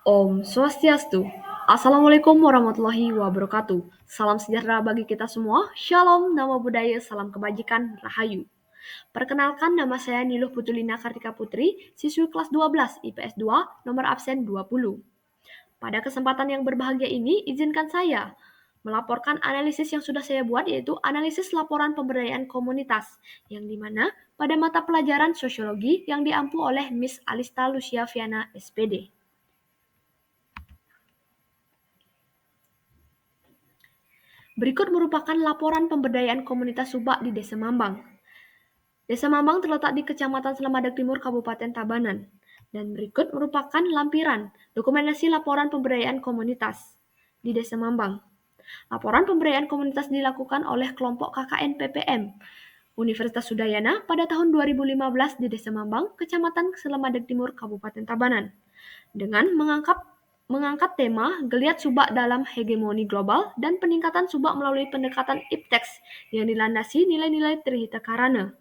Om Swastiastu. Assalamualaikum warahmatullahi wabarakatuh. Salam sejahtera bagi kita semua. Shalom, nama budaya, salam kebajikan, rahayu. Perkenalkan, nama saya Niluh Putulina Kartika Putri, siswi kelas 12 IPS 2, nomor absen 20. Pada kesempatan yang berbahagia ini, izinkan saya melaporkan analisis yang sudah saya buat, yaitu analisis laporan pemberdayaan komunitas, yang dimana pada mata pelajaran sosiologi yang diampu oleh Miss Alista Lucia Viana SPD. Berikut merupakan laporan pemberdayaan komunitas Subak di Desa Mambang. Desa Mambang terletak di Kecamatan Selamadag Timur, Kabupaten Tabanan. Dan berikut merupakan lampiran dokumentasi laporan pemberdayaan komunitas di Desa Mambang. Laporan pemberdayaan komunitas dilakukan oleh kelompok KKN PPM Universitas Udayana pada tahun 2015 di Desa Mambang, Kecamatan Selamadag Timur, Kabupaten Tabanan, dengan mengangkat tema Geliat Subak dalam Hegemoni Global dan peningkatan Subak melalui pendekatan IPTEX yang dilandasi nilai-nilai Trihita Karana.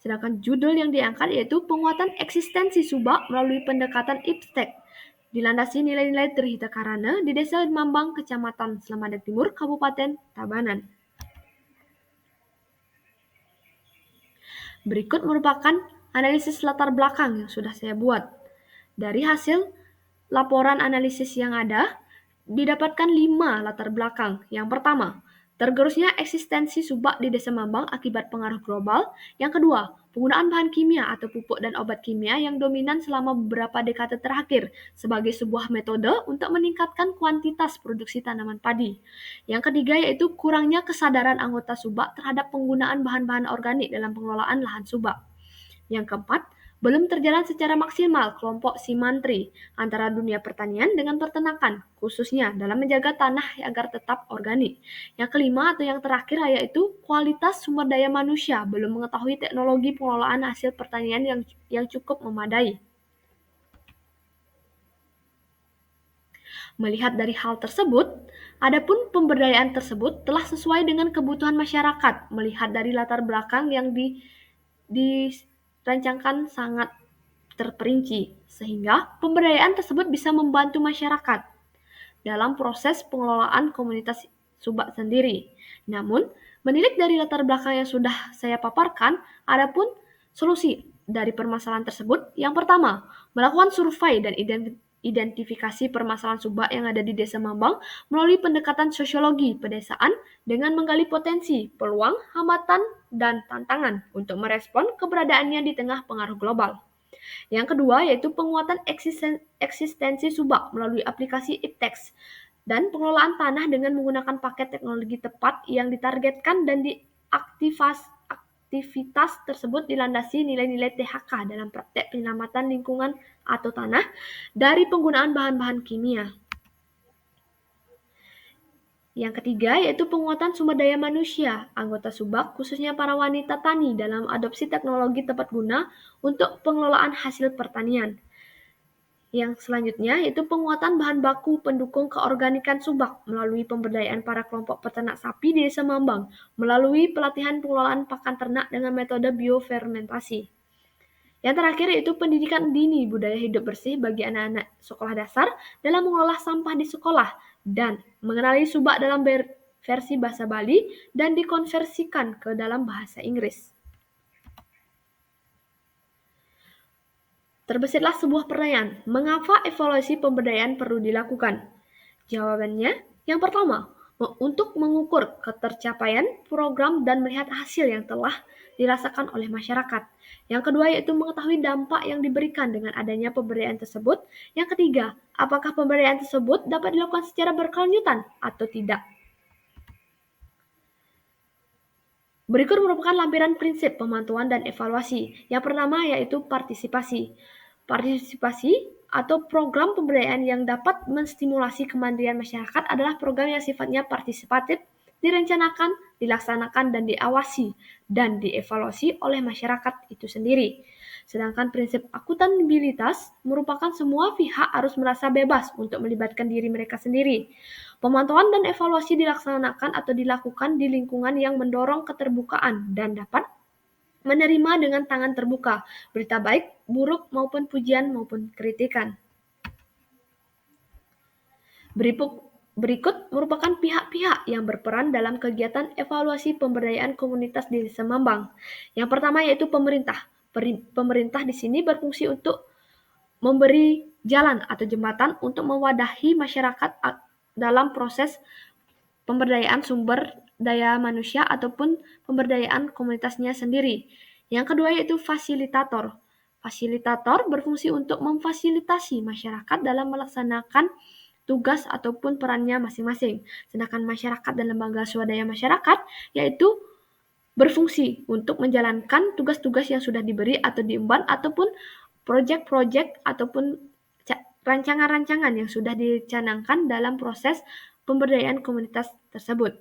Sedangkan judul yang diangkat yaitu Penguatan Eksistensi Subak melalui pendekatan IPTEX dilandasi nilai-nilai Trihita Karana di Desa Mambang, Kecamatan Selamadag Timur, Kabupaten Tabanan. Berikut merupakan analisis latar belakang yang sudah saya buat. Dari hasil laporan analisis yang ada, didapatkan 5 latar belakang. Yang pertama, tergerusnya eksistensi Subak di Desa Mambang akibat pengaruh global. Yang kedua, penggunaan bahan kimia atau pupuk dan obat kimia yang dominan selama beberapa dekade terakhir sebagai sebuah metode untuk meningkatkan kuantitas produksi tanaman padi. Yang ketiga yaitu kurangnya kesadaran anggota Subak terhadap penggunaan bahan-bahan organik dalam pengelolaan lahan Subak. Yang keempat, belum terjalan secara maksimal kelompok simantri antara dunia pertanian dengan peternakan, khususnya dalam menjaga tanah agar tetap organik. Yang kelima atau yang terakhir yaitu kualitas sumber daya manusia belum mengetahui teknologi pengelolaan hasil pertanian yang cukup memadai. Melihat dari hal tersebut, adapun pemberdayaan tersebut telah sesuai dengan kebutuhan masyarakat, melihat dari latar belakang yang dirancangkan sangat terperinci, sehingga pemberdayaan tersebut bisa membantu masyarakat dalam proses pengelolaan komunitas Subak sendiri. Namun, menilik dari latar belakang yang sudah saya paparkan, adapun solusi dari permasalahan tersebut, yang pertama, melakukan survei dan identifikasi permasalahan Subak yang ada di Desa Mambang melalui pendekatan sosiologi pedesaan dengan menggali potensi, peluang, hambatan, dan tantangan untuk merespon keberadaannya di tengah pengaruh global. Yang kedua yaitu penguatan eksistensi Subak melalui aplikasi IPTEX dan pengelolaan tanah dengan menggunakan paket teknologi tepat yang ditargetkan dan aktivitas tersebut dilandasi nilai-nilai THK dalam praktek penyelamatan lingkungan atau tanah dari penggunaan bahan-bahan kimia. Yang ketiga yaitu penguatan sumber daya manusia, anggota Subak khususnya para wanita tani dalam adopsi teknologi tepat guna untuk pengelolaan hasil pertanian. Yang selanjutnya yaitu penguatan bahan baku pendukung keorganikan Subak melalui pemberdayaan para kelompok peternak sapi di Desa Mambang melalui pelatihan pengelolaan pakan ternak dengan metode biofermentasi. Yang terakhir yaitu pendidikan dini budaya hidup bersih bagi anak-anak sekolah dasar dalam mengolah sampah di sekolah dan mengenali Subak dalam versi bahasa Bali dan dikonversikan ke dalam bahasa Inggris. Terbesitlah sebuah pertanyaan, mengapa evaluasi pemberdayaan perlu dilakukan? Jawabannya, yang pertama, untuk mengukur ketercapaian program dan melihat hasil yang telah dirasakan oleh masyarakat. Yang kedua yaitu mengetahui dampak yang diberikan dengan adanya pemberdayaan tersebut. Yang ketiga, apakah pemberdayaan tersebut dapat dilakukan secara berkelanjutan atau tidak. Berikut merupakan lampiran prinsip pemantauan dan evaluasi. Yang pertama yaitu partisipasi. Partisipasi atau program pemberdayaan yang dapat menstimulasi kemandirian masyarakat adalah program yang sifatnya partisipatif, direncanakan, dilaksanakan, dan diawasi, dan dievaluasi oleh masyarakat itu sendiri. Sedangkan prinsip akuntabilitas merupakan semua pihak harus merasa bebas untuk melibatkan diri mereka sendiri. Pemantauan dan evaluasi dilaksanakan atau dilakukan di lingkungan yang mendorong keterbukaan dan dapat menerima dengan tangan terbuka berita baik, buruk maupun pujian maupun kritikan. Berikut merupakan pihak-pihak yang berperan dalam kegiatan evaluasi pemberdayaan komunitas di Desa Mambang. Yang pertama yaitu pemerintah. Pemerintah di sini berfungsi untuk memberi jalan atau jembatan untuk mewadahi masyarakat dalam proses pemberdayaan sumber daya manusia ataupun pemberdayaan komunitasnya sendiri. Yang kedua yaitu fasilitator. Fasilitator berfungsi untuk memfasilitasi masyarakat dalam melaksanakan tugas ataupun perannya masing-masing. Sedangkan masyarakat dan lembaga swadaya masyarakat yaitu berfungsi untuk menjalankan tugas-tugas yang sudah diberi atau diemban ataupun proyek-proyek ataupun rancangan-rancangan yang sudah dicanangkan dalam proses pemberdayaan komunitas tersebut.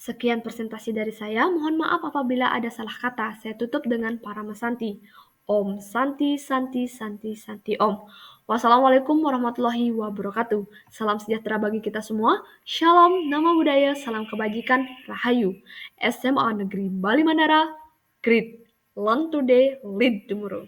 Sekian presentasi dari saya. Mohon maaf apabila ada salah kata. Saya tutup dengan Parama Santi. Om Santi Santi Santi Santi Om. Wassalamualaikum warahmatullahi wabarakatuh. Salam sejahtera bagi kita semua. Shalom, nama budaya, salam kebajikan, rahayu. SMA Negeri Bali Mandara, Great. Learn today, lead tomorrow.